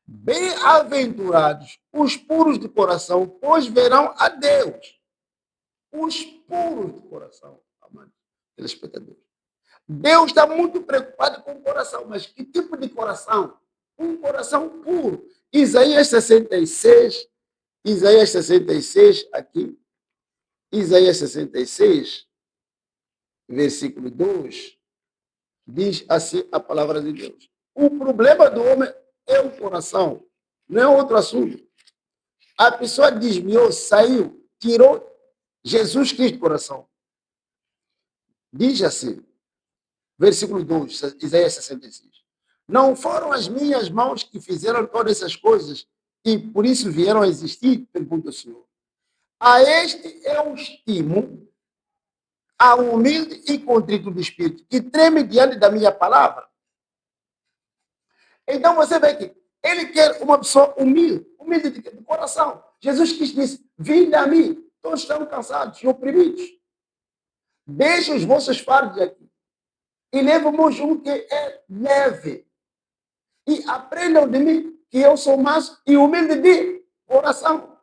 bem-aventurados os puros de coração, pois verão a Deus. Os puros de coração, amados telespectadores. Deus está muito preocupado com o coração, mas que tipo de coração? Um coração puro. Isaías 66, aqui, Isaías 66, versículo 2, diz assim a palavra de Deus. O problema do homem é o coração, não é outro assunto. A pessoa desviou, saiu, tirou Jesus Cristo do coração. Diz assim, versículo 2, Isaías 66. Não foram as minhas mãos que fizeram todas essas coisas e por isso vieram a existir? Pergunta o Senhor. A este eu estimo, ao humilde e contrito do espírito, que treme diante da minha palavra. Então você vê que ele quer uma pessoa humilde de coração. Jesus Cristo disse, vinde a mim, todos estão cansados e oprimidos. Deixem os vossos fardos aqui e levam-me junto que é leve. E aprendam de mim que eu sou manso e humilde de coração.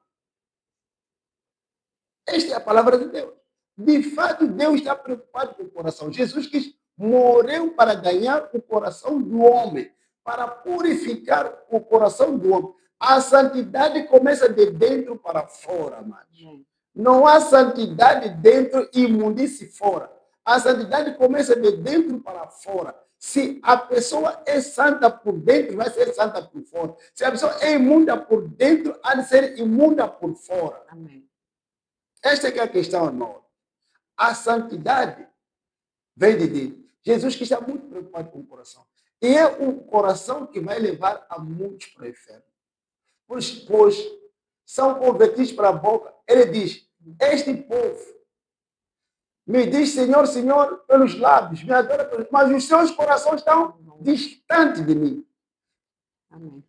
Esta é a palavra de Deus. De fato, Deus está preocupado com o coração. Jesus Cristo morreu para ganhar o coração do homem, para purificar o coração do homem. A santidade começa de dentro para fora, amados. Não há santidade dentro e imundice fora. A santidade começa de dentro para fora. Se a pessoa é santa por dentro, vai ser santa por fora. Se a pessoa é imunda por dentro, há de ser imunda por fora. Amém. Esta é que é a questão, irmão. A santidade vem de Deus. Jesus que está muito preocupado com o coração. E é o coração que vai levar a muitos para o inferno. Pois são convertidos para a boca. Ele diz, este povo me diz Senhor, Senhor, pelos lábios, me adora pelos... mas os seus corações estão distantes de mim. Amém.